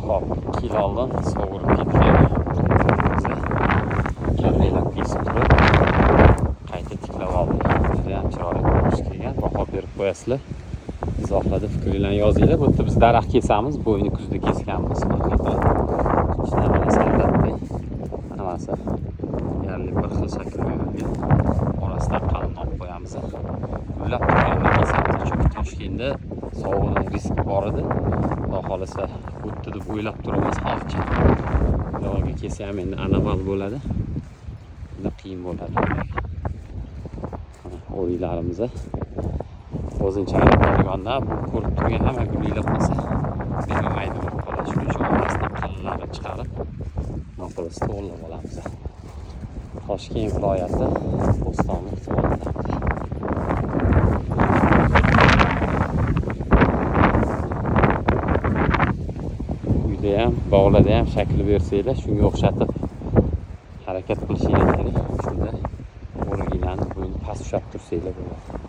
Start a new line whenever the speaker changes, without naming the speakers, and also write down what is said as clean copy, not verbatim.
Hop, 2 yil oldin sovurib ketgan bizni karveylab kesib turib qayta tiklab oldik. Juda ham chiroyli ko'rinish kelgan. Baho berib qo'yasizlar. Izohlarda fikringizni yozinglar. Bu yerda biz daraxt kesamiz. Bo'yni kuzda kesganmiz. Nimasi? Yarli bir xil shakl berilgan. Orasidan qalin olib qo'yamiz. Gullab turganda kesamiz. Chunki Toshkentda sovuqning riski bor edi. Xudo xolasa o'tdi deb o'ylab turamiz xalqcha. Yog'iga kelsa ham endi anomal bo'ladi. Juda qiyin bo'ladi. O'yinlarimiz o'zinchalik poliganda ko'rib turgan hamma gullar bo'lsa bermaydi deb qoladi. Shuning uchun orasidan qalinlarni chiqarib noqulay to'g'irlab olamiz. Toshkent viloyati Bo'stonliq tumanida. Uyda ham, bog'larda ham shakl bersanglar, shunga o'xshatib harakat qilishingiz kerak. Shunda o'rgilani bo'yni past ushlab tursanglar bo'ladi.